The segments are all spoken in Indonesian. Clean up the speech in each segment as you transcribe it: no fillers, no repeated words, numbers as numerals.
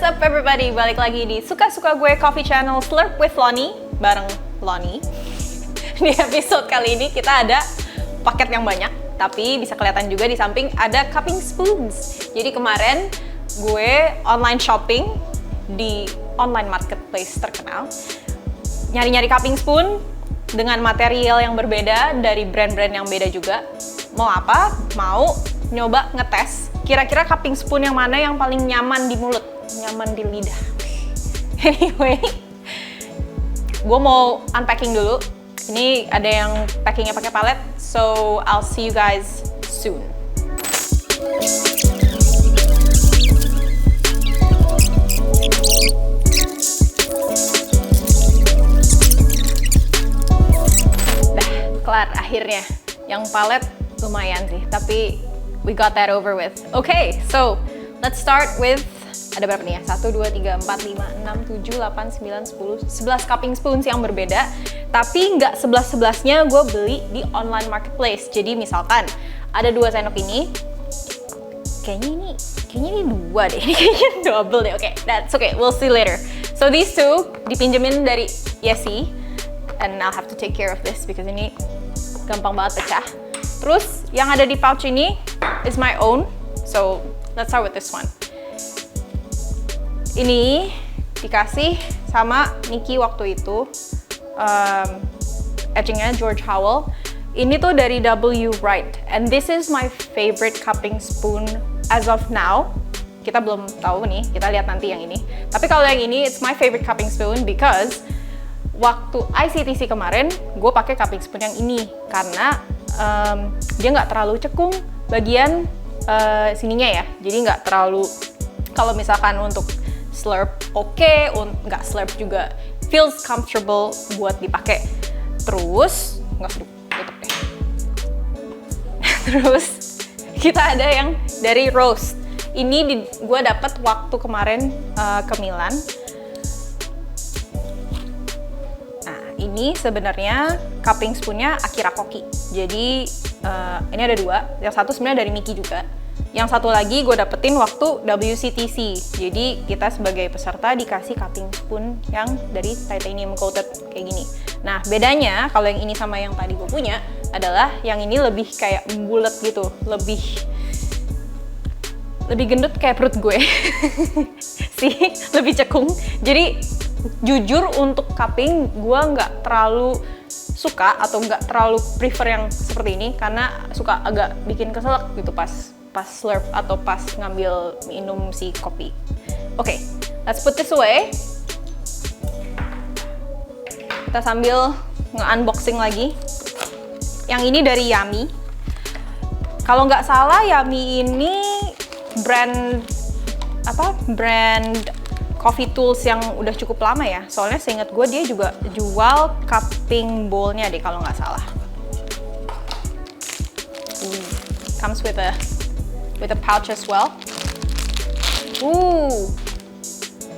up everybody? Balik lagi di Suka-Suka Gue Coffee Channel Slurp with Lonnie bareng Lonnie. Di episode kali ini kita ada paket yang banyak, tapi bisa kelihatan juga di samping ada cupping spoons. Jadi kemarin gue online shopping di online marketplace terkenal, nyari-nyari cupping spoon dengan material yang berbeda dari brand-brand yang beda juga. Mau apa? Mau nyoba ngetes kira-kira cupping spoon yang mana yang paling nyaman di mulut, nyaman di lidah. Anyway, gue mau unpacking dulu. Ini ada yang packingnya pakai palet, so I'll see you guys soon. Dah, kelar akhirnya. Yang palet lumayan sih, tapi we got that over with. Okay, so let's start with, ada berapa nih ya? 1, 2, 3, 4, 5, 6, 7, 8, 9, 10, 11 cupping spoons yang berbeda. Tapi nggak 11-11-nya gue beli di online marketplace. Jadi misalkan ada 2 sendok ini. Kayaknya ini 2 deh. Ini kayaknya double deh. Okay, that's okay. We'll see later. So these two dipinjemin dari Yesi. And I'll have to take care of this because ini gampang banget pecah. Terus yang ada di pouch ini is my own. So let's start with this one. Ini dikasih sama Nikki waktu itu. Etchingnya George Howell. Ini tuh dari W. Wright. And this is my favorite cupping spoon as of now. Kita belum tahu nih, kita lihat nanti yang ini. Tapi kalau yang ini, it's my favorite cupping spoon because waktu ICTC kemarin, gue pakai cupping spoon yang ini karena dia nggak terlalu cekung bagian sininya ya. Jadi nggak terlalu, kalau misalkan untuk slurp oke, nggak slurp juga feels comfortable buat dipakai. Terus nggak seduk, tutup deh. Terus kita ada yang dari Roast. Ini gue dapet waktu kemarin ke Milan. Nah ini sebenarnya cupping spoonnya Akira Koki. Jadi ini ada 2. Yang satu sebenarnya dari Miki juga. Yang satu lagi gue dapetin waktu WCTC. Jadi kita sebagai peserta dikasih cupping spoon yang dari titanium coated kayak gini. Nah bedanya kalau yang ini sama yang tadi gue punya adalah yang ini lebih kayak bulat gitu, lebih gendut kayak perut gue. Sih, lebih cekung. Jadi jujur untuk cupping gue nggak terlalu suka atau nggak terlalu prefer yang seperti ini karena suka agak bikin keselak gitu pas slurp atau pas ngambil minum si kopi. Oke, let's put this away. Kita sambil nge-unboxing lagi. Yang ini dari Yummy. Kalau nggak salah Yummy ini brand coffee tools yang udah cukup lama ya. Soalnya seingat gue dia juga jual cupping bowl-nya deh kalau nggak salah. Comes with a pouch as well.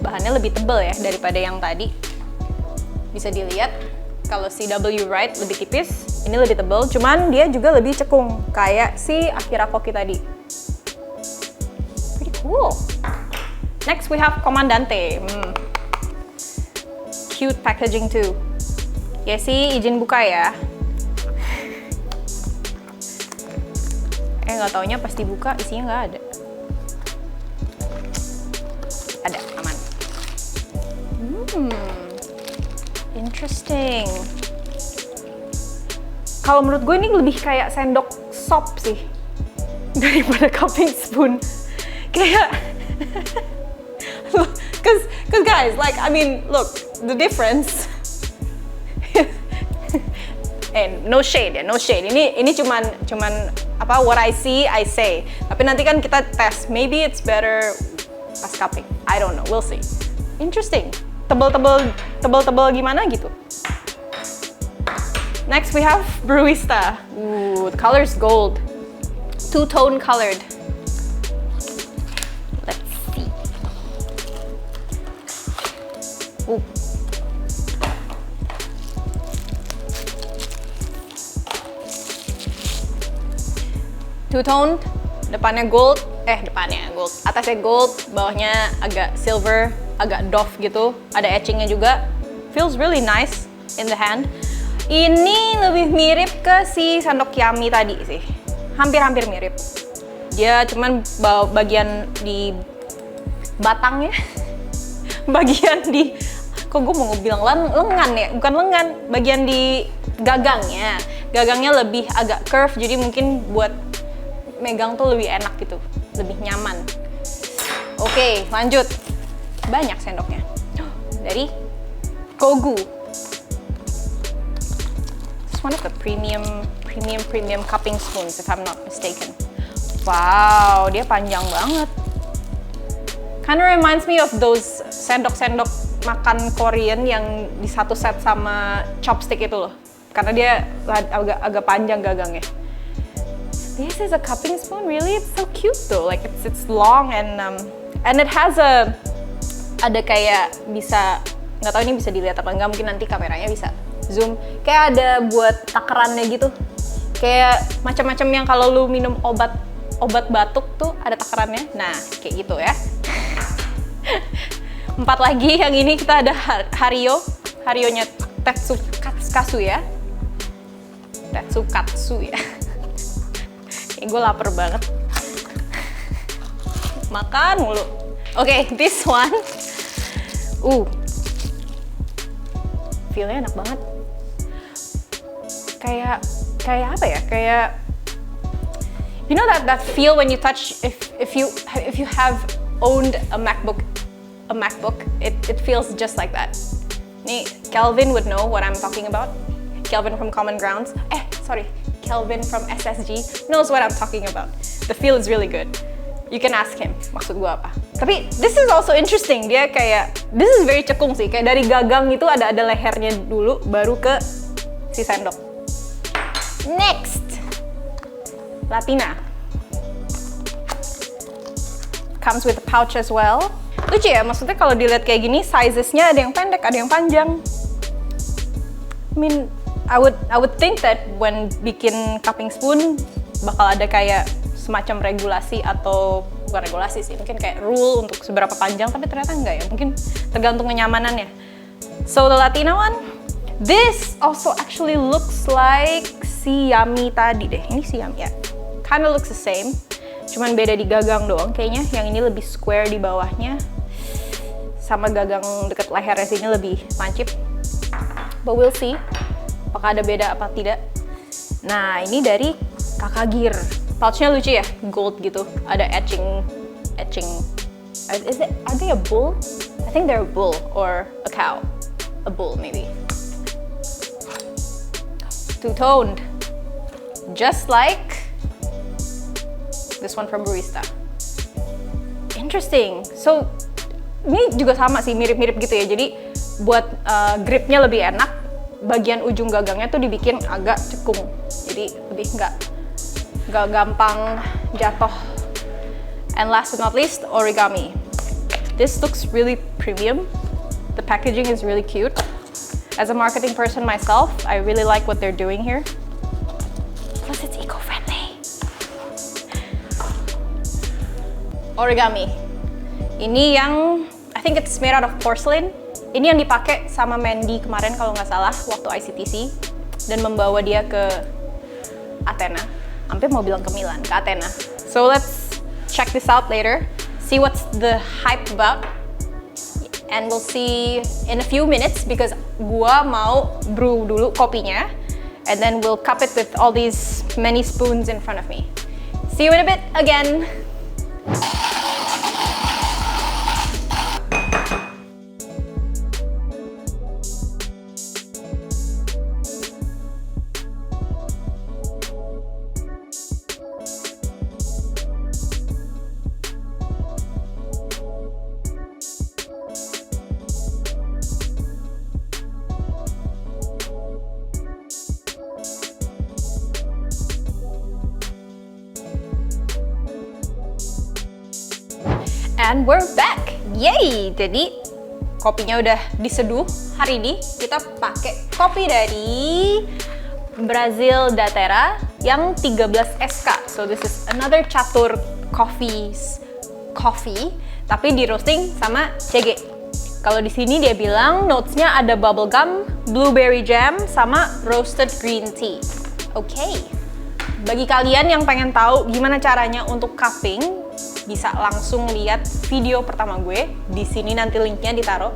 Bahannya lebih tebal ya daripada yang tadi. Bisa dilihat kalau si W. Wright lebih tipis, ini lebih tebal. Cuman dia juga lebih cekung kayak si Akira Koki tadi. Pretty cool. Next we have Comandante. Cute packaging too. Yesi, izin buka ya. Nggak taunya pas dibuka isinya nggak ada. Ada, aman. Interesting. Kalau menurut gue ini lebih kayak sendok sop sih daripada cupping spoon. Kayak cause guys, like I mean, look, the difference. No shade ya, no shade. Ini cuman apa, what I see, I say. Tapi nanti kan kita tes, maybe it's better pas cupping. I don't know, we'll see. Interesting. Tebel gimana gitu. Next we have Brewista. The color's gold. Two-tone colored. Let's see. Two-toned, depannya gold, Depannya gold, atasnya gold, bawahnya agak silver, agak doff gitu, ada etchingnya juga. Feels really nice in the hand. Ini lebih mirip ke si sendok Yummy tadi sih, hampir-hampir mirip. Dia cuman bagian di batangnya, bagian di, kok gue mau bilang lengan ya, bukan lengan, bagian di gagangnya lebih agak curve, jadi mungkin buat megang tuh lebih enak gitu, lebih nyaman. Oke, lanjut. Banyak sendoknya. Dari Kogu. It's one of the premium cupping spoons if I'm not mistaken. Wow, dia panjang banget. Kinda reminds me of those sendok-sendok makan Korean yang di satu set sama chopstick itu loh. Karena dia agak panjang gagangnya. This is a cupping spoon, really? It's so cute though. Like it's long and it has ada kayak bisa, nggak tahu ini bisa dilihat apa enggak, mungkin nanti kameranya bisa zoom. Kayak ada buat takarannya gitu. Kayak macam-macam yang kalau lu minum obat batuk tuh ada takarannya. Nah, kayak gitu ya. 4 lagi, yang ini kita ada Harionya Tetsukatsu ya. Gue lapar banget. Makan mulu. Oke, this one. Feel-nya enak banget. Kayak apa ya? Kayak, you know that feel when you touch, if you have owned a MacBook, it feels just like that. Nih, Kelvin would know what I'm talking about. Kelvin from Common Grounds. Kelvin from SSG knows what I'm talking about. The feel is really good. You can ask him, maksud gue apa. Tapi this is also interesting. Dia kayak, this is very cekung sih. Kayak dari gagang itu ada lehernya dulu, baru ke si sendok. Next, Latina. Comes with a pouch as well. Lucu ya, maksudnya kalau dilihat kayak gini, sizesnya ada yang pendek, ada yang panjang. I mean, I would think that when bikin cupping spoon bakal ada kayak semacam regulasi, atau bukan regulasi sih, mungkin kayak rule untuk seberapa panjang, tapi ternyata enggak ya, mungkin tergantung kenyamanannya. So the Latina one, this also actually looks like si Yummy tadi deh. Ini si Yummy ya, kinda looks the same, cuman beda di gagang doang kayaknya. Yang ini lebih square di bawahnya, sama gagang deket lehernya sini lebih lancip. But we'll see apakah ada beda apa tidak. Nah, ini dari Kakak Gear. Pouchnya lucu ya, gold gitu. Ada etching. Are they a bull? I think they're a bull or a cow. A bull maybe. Two-toned. Just like this one from Barista. Interesting. So, ini juga sama sih, mirip-mirip gitu ya. Jadi, buat gripnya lebih enak, bagian ujung gagangnya tuh dibikin agak cekung, jadi lebih nggak gampang jatuh. And last but not least, origami. This looks really premium. The packaging is really cute. As a marketing person myself, I really like what they're doing here. Plus it's eco-friendly. Origami. Ini yang, I think it's made out of porcelain. Ini yang dipakai sama Mandy kemarin kalau nggak salah waktu ICTC, dan membawa dia ke Athena. Hampir mau bilang ke Milan, ke Athena. So let's check this out later, see what's the hype about, and we'll see in a few minutes because gua mau brew dulu kopinya, and then we'll cup it with all these many spoons in front of me. See you in a bit again. And we're back! Yay! Jadi kopinya udah diseduh hari ini. Kita pakai kopi dari Brasil da Terra yang 13 SK. So this is another catur coffee, tapi di roasting sama CG. Kalau di sini dia bilang notes-nya ada bubblegum, blueberry jam, sama roasted green tea. Oke. Bagi kalian yang pengen tahu gimana caranya untuk cupping, bisa langsung lihat video pertama gue. Di sini nanti linknya ditaruh.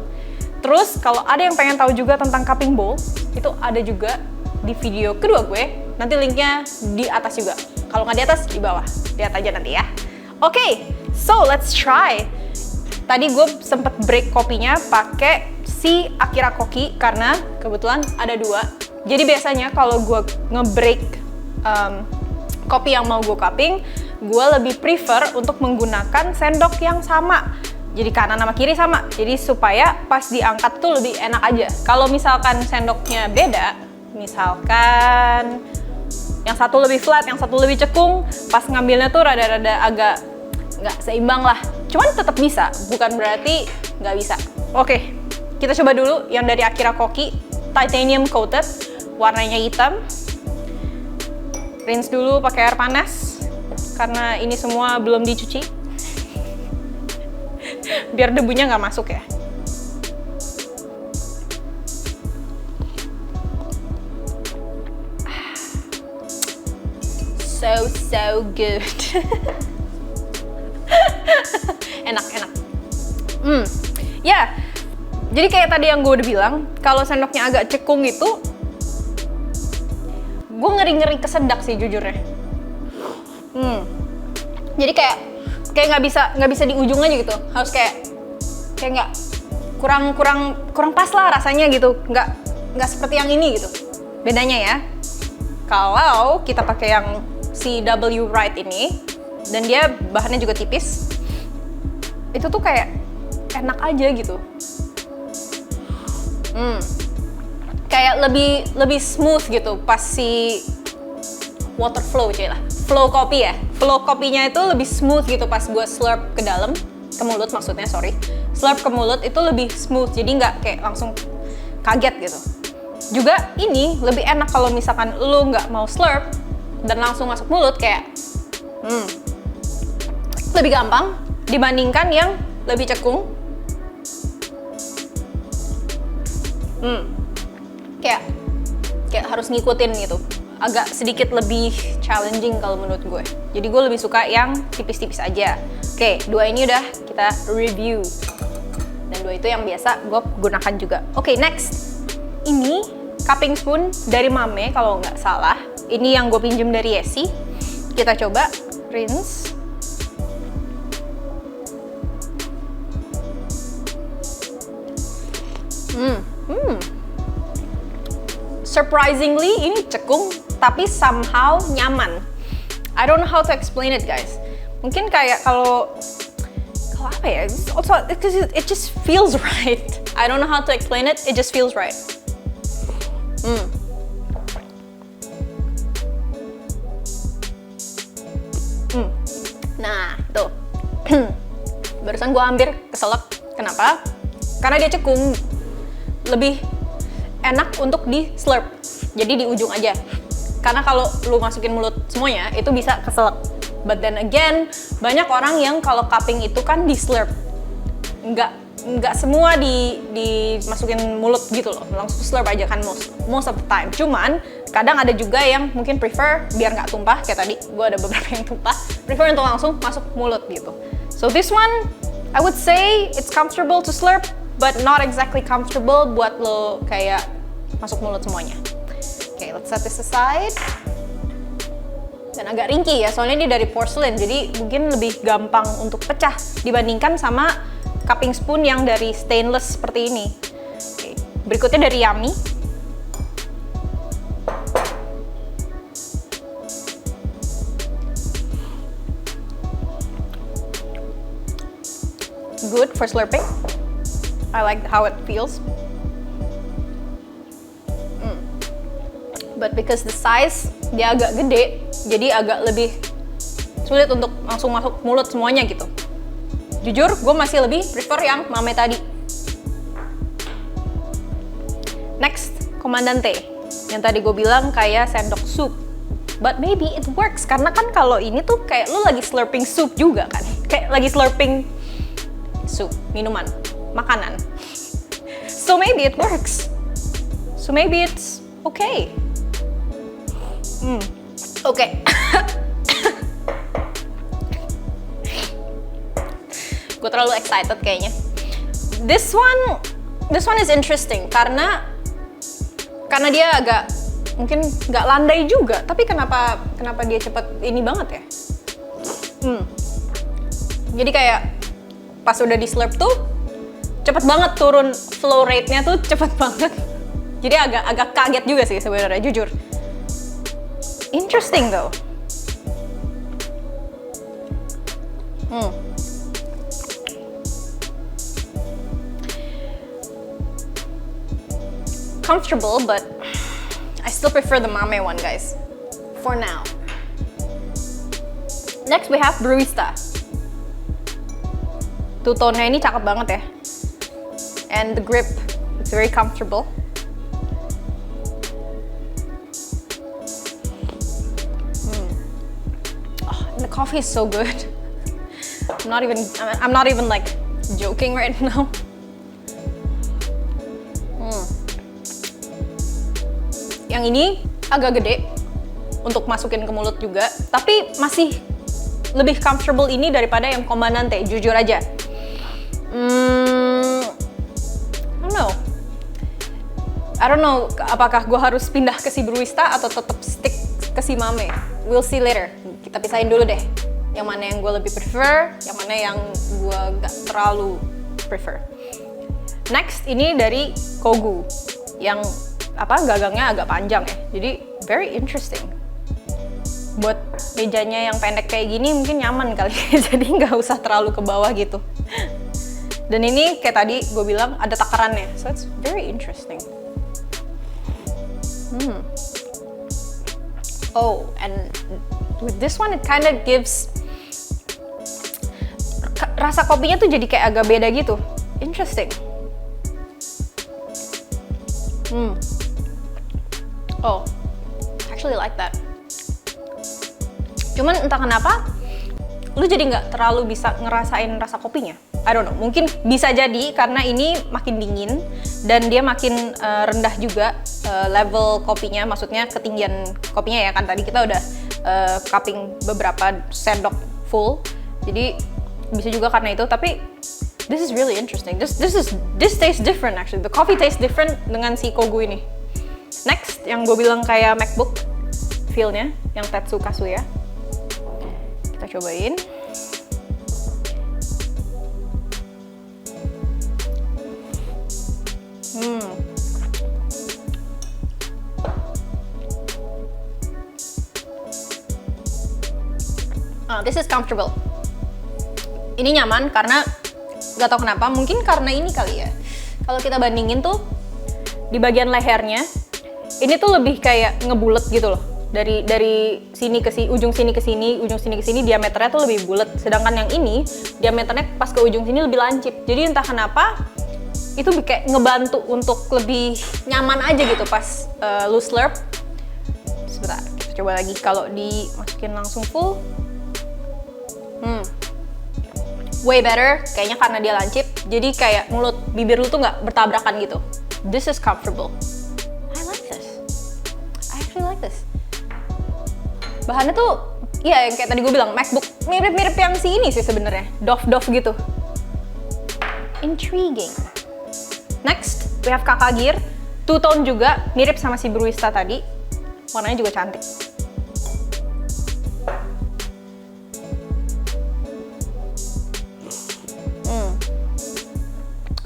Terus kalau ada yang pengen tahu juga tentang cupping bowl, itu ada juga di video kedua gue. Nanti linknya di atas juga. Kalau nggak di atas, di bawah. Lihat aja nanti ya. Oke, so let's try. Tadi gue sempet break kopinya pakai si Akira Koki karena kebetulan ada 2. Jadi biasanya kalau gue nge-break kopi yang mau gue cupping, gue lebih prefer untuk menggunakan sendok yang sama. Jadi kanan sama kiri sama. Jadi supaya pas diangkat tuh lebih enak aja. Kalau misalkan sendoknya beda, misalkan yang satu lebih flat, yang satu lebih cekung, pas ngambilnya tuh rada-rada agak nggak seimbang lah. Cuman tetap bisa, bukan berarti nggak bisa. Oke, kita coba dulu yang dari Akira Koki, titanium coated, warnanya hitam. Rinse dulu pakai air panas, karena ini semua belum dicuci. Biar debunya nggak masuk ya. So good. Enak. Ya, jadi kayak tadi yang gue udah bilang, kalau sendoknya agak cekung itu, gue ngeri kesedak sih jujurnya. Jadi kayak nggak bisa di ujung aja gitu, harus kayak nggak kurang pas lah rasanya gitu, nggak seperti yang ini gitu. Bedanya ya, kalau kita pakai yang CW Wright ini, dan dia bahannya juga tipis, itu tuh kayak enak aja gitu. Kayak lebih smooth gitu pas si water flow lah. Flow kopi ya. Flow kopinya itu lebih smooth gitu pas gue slurp ke dalam, ke mulut maksudnya, sorry. Slurp ke mulut itu lebih smooth, jadi nggak kayak langsung kaget gitu. Juga ini lebih enak kalau misalkan lu nggak mau slurp dan langsung masuk mulut, kayak lebih gampang dibandingkan yang lebih cekung. Kayak harus ngikutin gitu. Agak sedikit lebih challenging kalau menurut gue. Jadi gue lebih suka yang tipis-tipis aja. Oke, 2 ini udah kita review. Dan 2 itu yang biasa gue gunakan juga. Oke, next. Ini cupping spoon dari Mame kalau nggak salah. Ini yang gue pinjem dari Yesi. Kita coba rinse. Surprisingly ini cekung tapi somehow nyaman. I don't know how to explain it, guys. Mungkin kayak kalau apa ya? Also, it just feels right. I don't know how to explain it. It just feels right. Nah, tuh. Barusan gue hampir keselak. Kenapa? Karena dia cekung. Lebih enak untuk di slurp, jadi di ujung aja. Karena kalau lu masukin mulut semuanya, itu bisa keselak. But then again, banyak orang yang kalau cupping itu kan di slurp, nggak semua dimasukin mulut gitu loh, langsung slurp aja kan most of the time. Cuman kadang ada juga yang mungkin prefer biar nggak tumpah, kayak tadi gue ada beberapa yang tumpah, prefer untuk langsung masuk mulut gitu. So this one, I would say it's comfortable to slurp, but not exactly comfortable buat lo kayak masuk mulut semuanya. Okay, let's set this aside. Dan agak ringkih ya, soalnya dia dari porcelain, jadi mungkin lebih gampang untuk pecah dibandingkan sama cupping spoon yang dari stainless seperti ini. Okay. Berikutnya dari Yummy. Good for slurping. I like how it feels. But because the size dia agak gede, jadi agak lebih sulit untuk langsung masuk mulut semuanya gitu. Jujur, gue masih lebih prefer yang Mame tadi. Next, Comandante. Yang tadi gue bilang kayak sendok sup. but maybe it works karena kan kalau ini tuh kayak lu lagi slurping soup juga kan, kayak lagi slurping soup, minuman, makanan. So maybe it works. So maybe it's okay. Okay. Gue terlalu excited kayaknya. This one is interesting karena dia agak mungkin nggak landai juga, tapi kenapa dia cepet ini banget ya? Jadi kayak pas udah di slurp tuh cepet banget turun, flow rate-nya tuh cepet banget. Jadi agak kaget juga sih sebenarnya, jujur. Interesting though. Comfortable, but I still prefer the Mame one, guys. For now. Next we have Brewista. Two-tone-nya ini cakep banget ya. And the grip, it's very comfortable. Oh, and the coffee is so good. I'm not even like joking right now. Yang ini agak gede untuk masukin ke mulut juga, tapi masih lebih comfortable ini daripada yang Comandante, jujur aja. I don't know apakah gue harus pindah ke si Brewista atau tetap stick ke si Mame. We'll see later. Kita pisahin dulu deh. Yang mana yang gue lebih prefer, yang mana yang gue gak terlalu prefer. Next, ini dari Kogu. Yang gagangnya agak panjang ya. Jadi very interesting. Buat mejanya yang pendek kayak gini mungkin nyaman kali. Jadi nggak usah terlalu ke bawah gitu. Dan ini kayak tadi gue bilang ada takarannya. So it's very interesting. Oh, and with this one it kind of gives rasa kopinya tuh jadi kayak agak beda gitu. Interesting. Oh, actually like that. Cuman entah kenapa, lu jadi nggak terlalu bisa ngerasain rasa kopinya. I don't know, mungkin bisa jadi karena ini makin dingin dan dia makin rendah juga level kopinya, maksudnya ketinggian kopinya ya kan. Tadi kita udah cupping beberapa sendok full, jadi bisa juga karena itu. Tapi this is really interesting. This tastes different actually. The coffee tastes different dengan si Kogu ini. Next, yang gue bilang kayak MacBook feel-nya, yang Tetsu Kasuya. Kita cobain. This is comfortable. Ini nyaman karena gak tau kenapa, mungkin karena ini kali ya. Kalau kita bandingin tuh di bagian lehernya, ini tuh lebih kayak ngebulet gitu loh. Dari sini ke sini, ujung sini ke sini, ujung sini ke sini, diameternya tuh lebih bulet. Sedangkan yang ini diameternya pas ke ujung sini lebih lancip. Jadi entah kenapa itu kayak ngebantu untuk lebih nyaman aja gitu pas lu slurp. Sebentar, kita coba lagi kalau dimasukin langsung full. Way better, kayaknya karena dia lancip. Jadi kayak mulut, bibir lu tuh nggak bertabrakan gitu. This is comfortable. I like this. I actually like this. Bahannya tuh, ya yang kayak tadi gue bilang, MacBook mirip-mirip yang si ini sih sebenarnya, doff gitu. Intriguing. Next, we have Kakak Gear, two-tone juga, mirip sama si Brewista tadi. Warnanya juga cantik.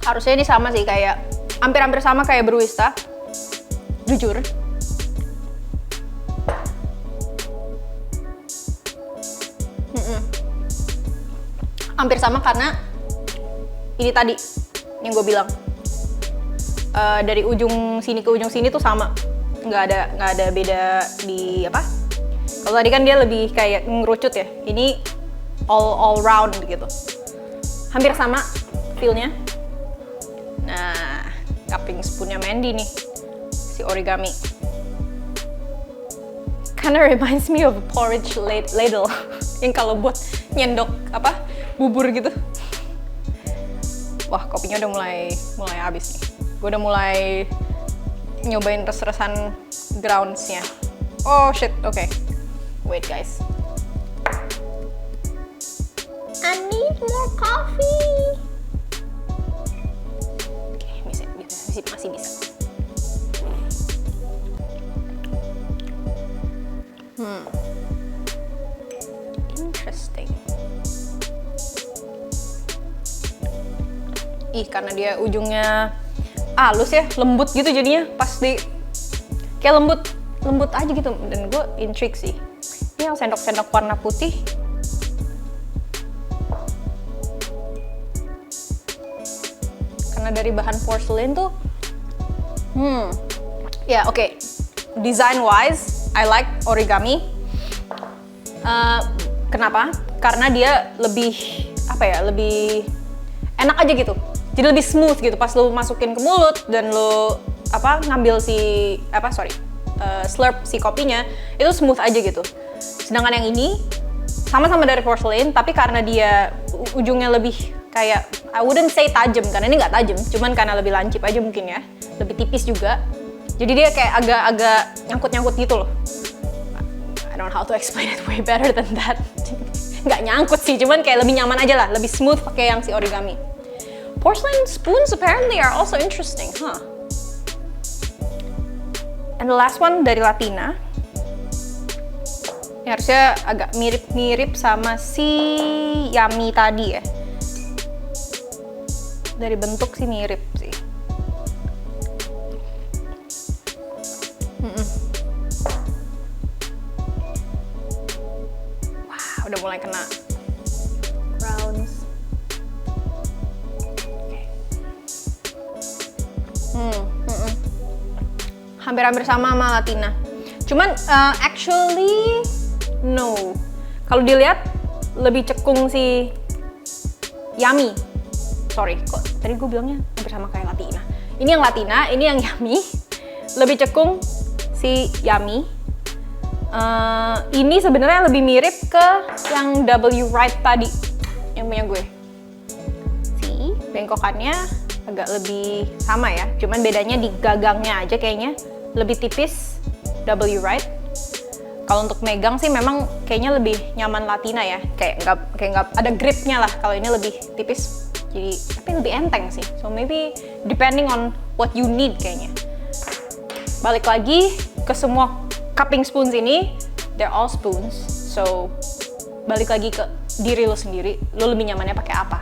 Harusnya ini sama sih, kayak hampir-hampir sama kayak Brewista, jujur. Hampir sama karena ini tadi yang gue bilang, dari ujung sini ke ujung sini tuh sama, nggak ada beda di apa. Kalau tadi kan dia lebih kayak ngerucut ya, ini all round gitu, hampir sama feel-nya. Nah, cupping spoon-nya Mandy nih, si Origami. kinda reminds me of a porridge ladle yang kalau buat nyendok bubur gitu. Wah, kopinya udah mulai habis nih. Gue udah mulai nyobain res-resan grounds-nya. Oh shit, okay. Wait guys. I need more coffee. Oke, masih bisa. Interesting. Karena dia ujungnya halus ya, lembut gitu jadinya pas kayak lembut aja gitu, dan gue intrigue sih. Ini yang sendok-sendok warna putih. Karena dari bahan porcelain tuh, oke. Design wise, I like origami. Kenapa? Karena dia lebih lebih enak aja gitu. Jadi lebih smooth gitu pas lo masukin ke mulut dan lo ngambil slurp si kopinya, itu smooth aja gitu. Sedangkan yang ini sama-sama dari porcelain, tapi karena dia ujungnya lebih kayak, I wouldn't say tajam, karena ini nggak tajam, cuman karena lebih lancip aja mungkin ya, lebih tipis juga. Jadi dia kayak agak nyangkut-nyangkut gitu loh. I don't know how to explain it way better than that. Nggak nyangkut sih, cuman kayak lebih nyaman aja lah, lebih smooth pakai yang si origami. Porcelain spoons apparently are also interesting, huh? And the last one dari Latina. Ini harusnya agak mirip-mirip sama si Yummy tadi ya. Dari bentuk sih mirip sih. Wah, udah mulai kena grounds. Hampir-hampir sama Latina. Cuman actually no. Kalau dilihat lebih cekung si Yummy. Sorry, kok tadi gue bilangnya hampir sama kayak Latina. Ini yang Latina, ini yang Yummy. Lebih cekung si Yummy. Ini sebenarnya lebih mirip ke yang W Right tadi, yang punya gue. Si bengkokannya agak lebih sama ya, cuman bedanya di gagangnya aja kayaknya lebih tipis W Right. Kalau untuk megang sih memang kayaknya lebih nyaman Latina ya, kayak nggak ada gripnya lah. Kalau ini lebih tipis, jadi tapi lebih enteng sih. So maybe depending on what you need kayaknya. Balik lagi ke semua cupping spoons ini, they're all spoons. So balik lagi ke diri lo sendiri, lo lebih nyamannya pakai apa?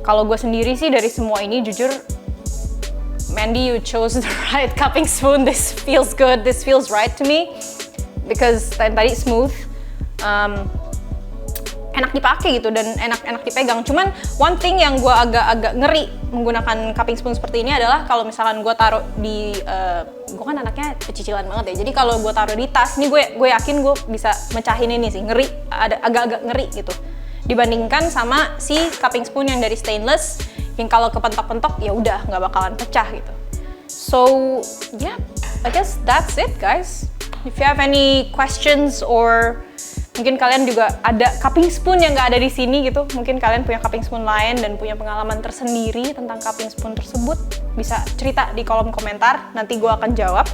Kalau gue sendiri sih dari semua ini jujur, Mandy, you chose the right cupping spoon. This feels good. This feels right to me because tadi smooth, enak dipakai gitu dan enak dipegang. Cuman one thing yang gue agak ngeri menggunakan cupping spoon seperti ini adalah kalau misalkan gue taruh di, gue kan anaknya pecicilan banget ya. Jadi kalau gue taruh di tas, nih gue yakin gue bisa mecahin ini sih. Ngeri, agak ngeri gitu. Dibandingkan sama si cupping spoon yang dari stainless, yang kalau kepentok-pentok ya udah nggak bakalan pecah gitu. So yeah, I guess that's it guys. If you have any questions or mungkin kalian juga ada cupping spoon yang nggak ada di sini gitu, mungkin kalian punya cupping spoon lain dan punya pengalaman tersendiri tentang cupping spoon tersebut, bisa cerita di kolom komentar, nanti gue akan jawab.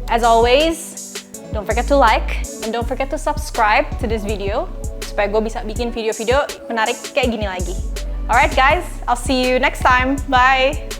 As always, don't forget to like and don't forget to subscribe to this video supaya gue bisa bikin video-video menarik kayak gini lagi. Alright guys, I'll see you next time. Bye!